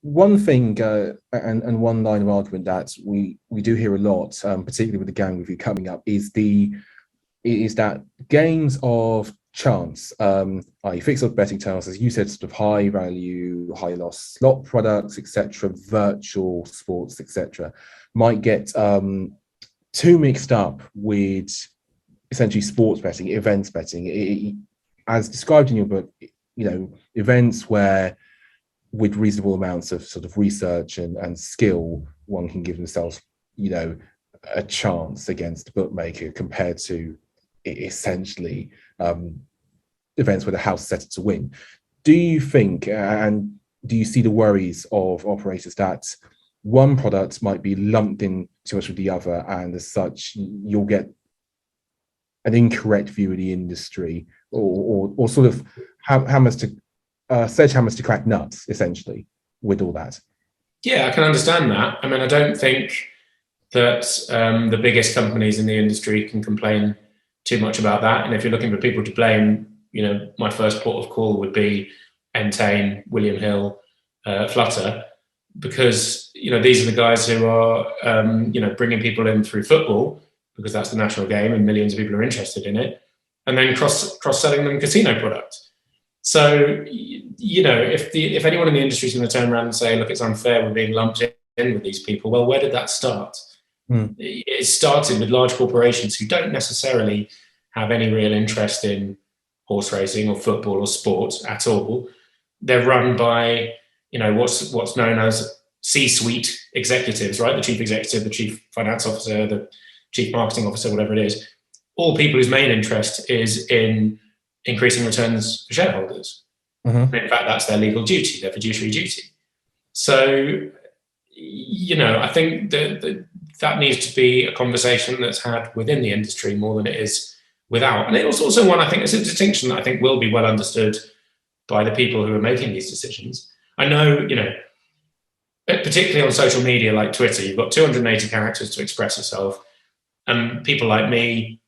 one thing and one line of argument that we do hear a lot, particularly with the gang review coming up, is that games of chance, i.e. fixed odds betting terms, as you said, sort of high value, high loss slot products, etc., virtual sports, etc., might get too mixed up with essentially sports betting, events betting, as described in your book. Events where with reasonable amounts of sort of research and skill, one can give themselves, a chance against the bookmaker compared to essentially events where the house is set to win. Do you think, and do you see the worries of operators that one product might be lumped in too much with the other, and as such, you'll get an incorrect view of the industry, or sort of hammers to sledgehammers to crack nuts, essentially, with all that? Yeah, I can understand that. I mean, I don't think that the biggest companies in the industry can complain too much about that. And if you're looking for people to blame, my first port of call would be Entain, William Hill, Flutter, because these are the guys who are bringing people in through football, because that's the national game and millions of people are interested in it, and then cross-selling them casino products. So, if anyone in the industry is going to turn around and say, look, it's unfair, we're being lumped in with these people, well, where did that start? It started with large corporations who don't necessarily have any real interest in horse racing or football or sport at all. They're run by, what's known as C-suite executives, right? The chief executive, the chief finance officer, the chief marketing officer, whatever it is. All people whose main interest is in increasing returns for shareholders. Mm-hmm. In fact, that's their legal duty, their fiduciary duty. So, I think that needs to be a conversation that's had within the industry more than it is without. And it's also one, I think, it's a distinction that I think will be well understood by the people who are making these decisions. I know, particularly on social media like Twitter, you've got 280 characters to express yourself. And people like me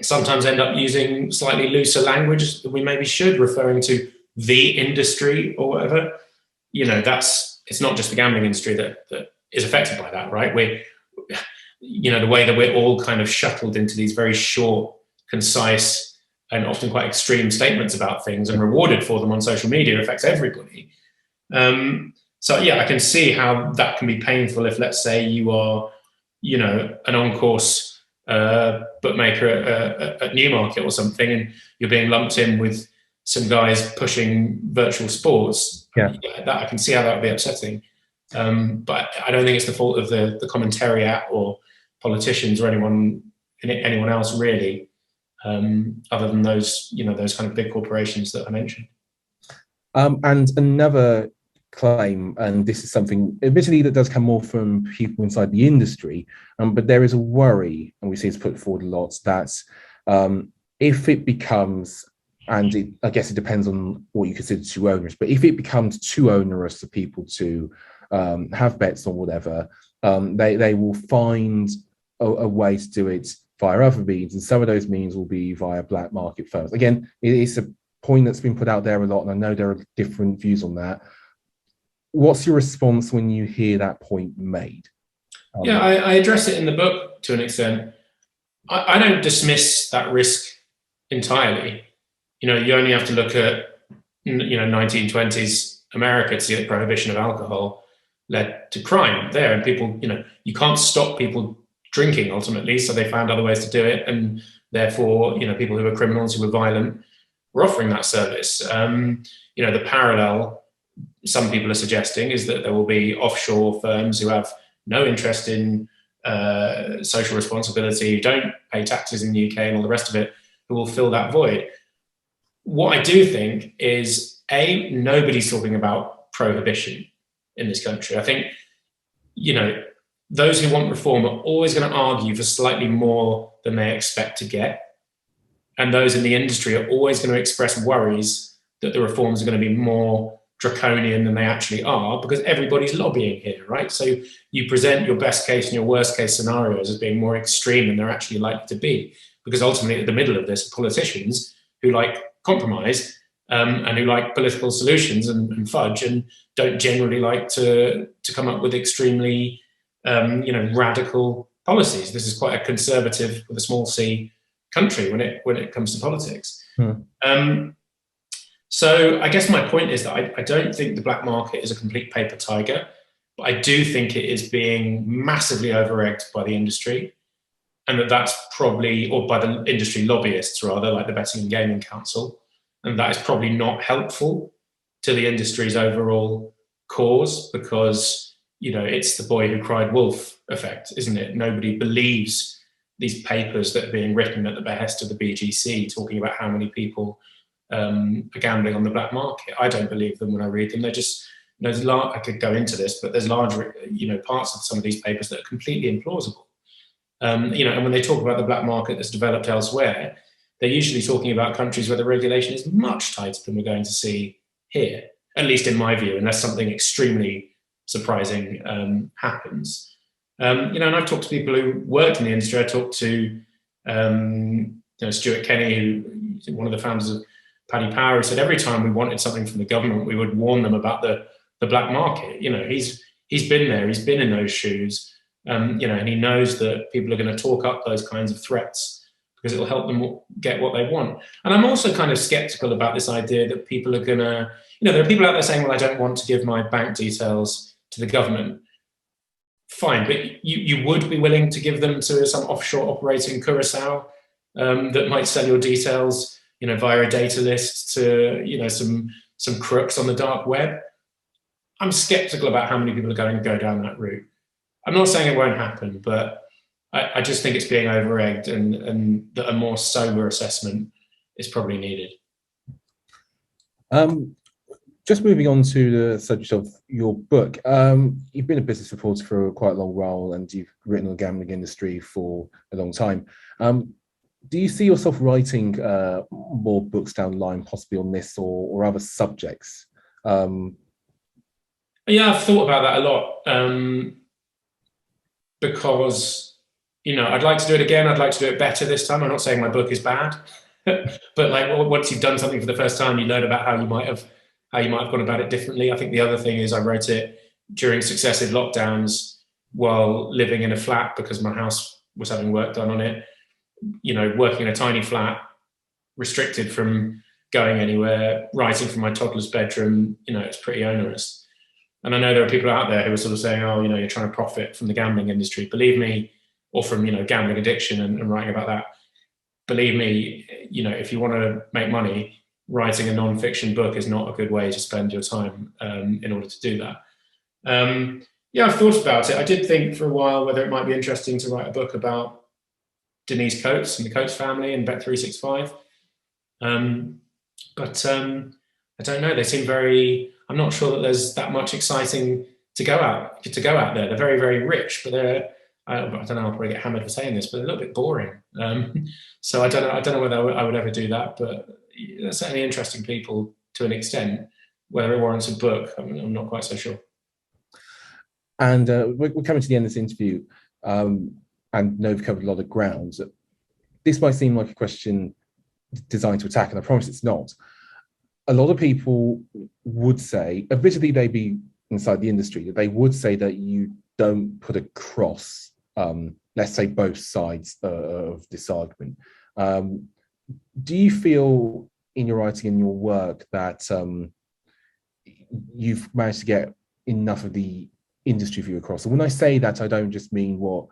sometimes end up using slightly looser language than we maybe should, referring to the industry or whatever. It's not just the gambling industry that is affected by that, right? The way that we're all kind of shuttled into these very short, concise, and often quite extreme statements about things and rewarded for them on social media affects everybody. So I can see how that can be painful if, let's say, you are, an on-course bookmaker at Newmarket or something, and you're being lumped in with some guys pushing virtual sports. That I can see how that would be upsetting. But I don't think it's the fault of the commentariat or politicians or anyone else really, other than those kind of big corporations that I mentioned. And another claim, and this is something admittedly that does come more from people inside the industry, but there is a worry, and we see it's put forward a lot, that if it becomes, and I guess it depends on what you consider too onerous, but if it becomes too onerous for people to have bets or whatever, they will find a way to do it via other means, and some of those means will be via black market firms. Again, it's a point that's been put out there a lot, and I know there are different views on that. What's your response when you hear that point made? I address it in the book to an extent. I don't dismiss that risk entirely. You only have to look at 1920s America to see that prohibition of alcohol led to crime there, and people, you can't stop people drinking ultimately, so they found other ways to do it, and therefore, people who were criminals, who were violent, were offering that service. The parallel some people are suggesting is that there will be offshore firms who have no interest in social responsibility, who don't pay taxes in the UK and all the rest of it, who will fill that void. What I do think is, nobody's talking about prohibition in this country. I think, those who want reform are always going to argue for slightly more than they expect to get. And those in the industry are always going to express worries that the reforms are going to be more draconian than they actually are, because everybody's lobbying here, right? So you present your best case and your worst case scenarios as being more extreme than they're actually likely to be, because ultimately at the middle of this are politicians who like compromise, and who like political solutions and fudge, and don't generally like to come up with extremely radical policies. This is quite a conservative, with a small c, country when it comes to politics. So I guess my point is that I don't think the black market is a complete paper tiger, but I do think it is being massively over-egged by the industry, and that's probably, or by the industry lobbyists rather, like the Betting and Gaming Council, and that is probably not helpful to the industry's overall cause, because it's the boy who cried wolf effect, isn't it? Nobody believes these papers that are being written at the behest of the BGC, talking about how many people are gambling on the black market. I don't believe them when I read them. They're just, I could go into this, but there's large, parts of some of these papers that are completely implausible. And when they talk about the black market that's developed elsewhere, they're usually talking about countries where the regulation is much tighter than we're going to see here, at least in my view, unless something extremely surprising happens. And I've talked to people who work in the industry. I talked to Stuart Kenny, who one of the founders of Paddy Power, who said every time we wanted something from the government, we would warn them about the black market. He's been there, he's been in those shoes, and he knows that people are going to talk up those kinds of threats because it'll help them get what they want. And I'm also kind of skeptical about this idea that people are going to, there are people out there saying, well, I don't want to give my bank details to the government. Fine, but you would be willing to give them to some offshore operating Curacao that might sell your details, via a data list to, some crooks on the dark web. I'm skeptical about how many people are going to go down that route. I'm not saying it won't happen, but I just think it's being over-egged, and that a more sober assessment is probably needed. Just moving on to the subject of your book, you've been a business reporter for quite a long while, and you've written on the gambling industry for a long time. Do you see yourself writing more books down the line, possibly on this or other subjects? Yeah, I've thought about that a lot, because I'd like to do it again. I'd like to do it better this time. I'm not saying my book is bad, but once you've done something for the first time, you learn about how you might have gone about it differently. I think the other thing is I wrote it during successive lockdowns while living in a flat because my house was having work done on it. Working in a tiny flat, restricted from going anywhere, writing from my toddler's bedroom, it's pretty onerous. And I know there are people out there who are sort of saying, oh, you're trying to profit from the gambling industry. Believe me, or from, gambling addiction and writing about that. Believe me, if you want to make money, writing a non-fiction book is not a good way to spend your time in order to do that. Yeah, I've thought about it. I did think for a while whether it might be interesting to write a book about Denise Coates and the Coates family and Bet365. But I don't know. They seem very, I'm not sure that there's that much exciting to go out there. They're very, very rich, but I don't know, I'll probably get hammered for saying this, but they're a little bit boring. So I don't know whether I would ever do that, but they're certainly interesting people to an extent. Whether it warrants a book, I'm not quite so sure. And we're coming to the end of this interview, and know we've covered a lot of ground. This might seem like a question designed to attack, and I promise it's not. A lot of people would say, admittedly they'd be inside the industry, they would say that you don't put across, let's say, both sides of this argument. Do you feel in your writing and your work that you've managed to get enough of the industry view across? And when I say that, I don't just mean what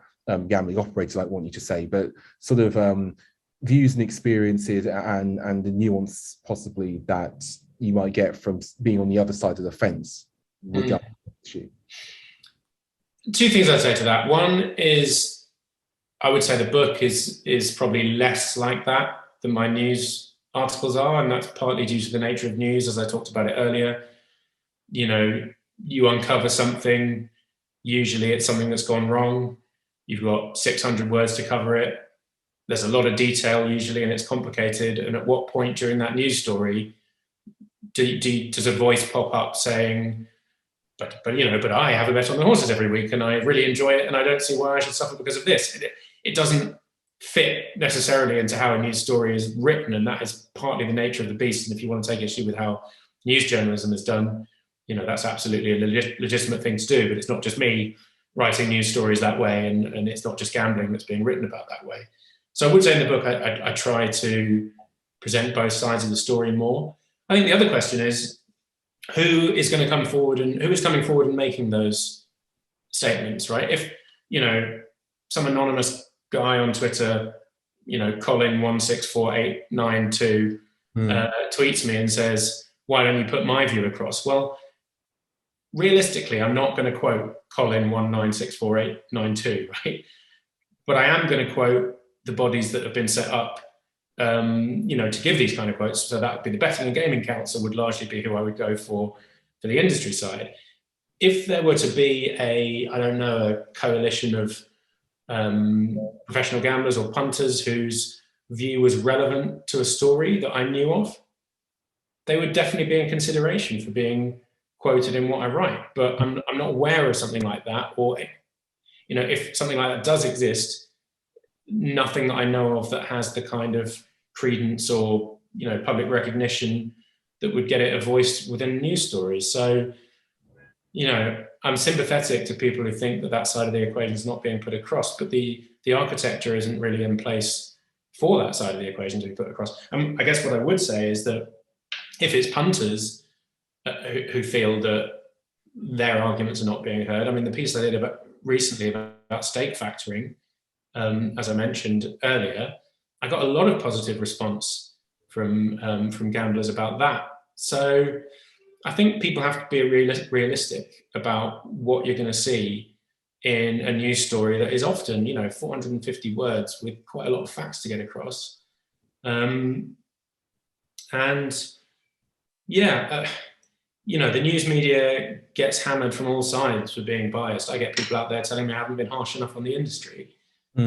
gambling operators like want you to say, but sort of views and experiences and the nuance possibly that you might get from being on the other side of the fence regarding the issue. Two things I'd say to that. One is, I would say the book is probably less like that than my news articles are, and that's partly due to the nature of news, as I talked about it earlier. You uncover something, usually it's something that's gone wrong. You've got 600 words to cover it. There's a lot of detail usually, and it's complicated. And at what point during that news story does a voice pop up saying, but I have a bet on the horses every week and I really enjoy it and I don't see why I should suffer because of this? It doesn't fit necessarily into how a news story is written, and that is partly the nature of the beast. And if you want to take issue with how news journalism is done, that's absolutely a legitimate thing to do. But it's not just me writing news stories that way, and it's not just gambling that's being written about that way. So I would say in the book I try to present both sides of the story more. I think the other question is, who is going to come forward and who is coming forward and making those statements, right? If, some anonymous guy on Twitter, Colin164892 tweets me and says, why don't you put my view across? Well, realistically, I'm not going to quote Colin19648992, right? But I am going to quote the bodies that have been set up, to give these kind of quotes. So that would be the Betting and Gaming Council would largely be who I would go for the industry side. If there were to be a coalition of professional gamblers or punters whose view was relevant to a story that I knew of, they would definitely be in consideration for being quoted in what I write. But I'm not aware of something like that, or if something like that does exist, nothing that I know of that has the kind of credence or public recognition that would get it a voice within news stories. So I'm sympathetic to people who think that side of the equation is not being put across, but the architecture isn't really in place for that side of the equation to be put across. I guess what I would say is that if it's punters who feel that their arguments are not being heard, the piece I did recently about stake factoring, as I mentioned earlier, I got a lot of positive response from gamblers about that. So I think people have to be realistic about what you're going to see in a news story that is often, 450 words with quite a lot of facts to get across. The news media gets hammered from all sides for being biased. I get people out there telling me I haven't been harsh enough on the industry.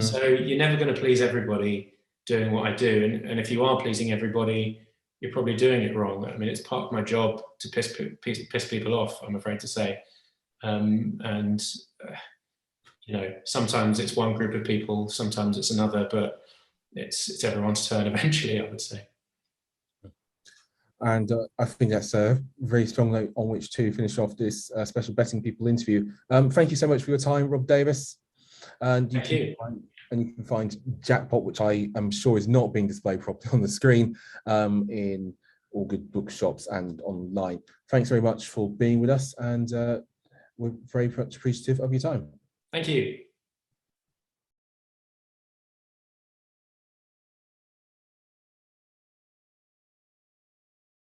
So you're never going to please everybody doing what I do. And if you are pleasing everybody, you're probably doing it wrong. It's part of my job to piss people off, I'm afraid to say. Sometimes it's one group of people, sometimes it's another, but it's everyone's turn eventually, I would say. And I think that's a very strong note on which to finish off this special Betting People interview. Thank you so much for your time, Rob Davies. And you can find Jackpot, which I am sure is not being displayed properly on the screen, in all good bookshops and online. Thanks very much for being with us, and we're very much appreciative of your time. Thank you.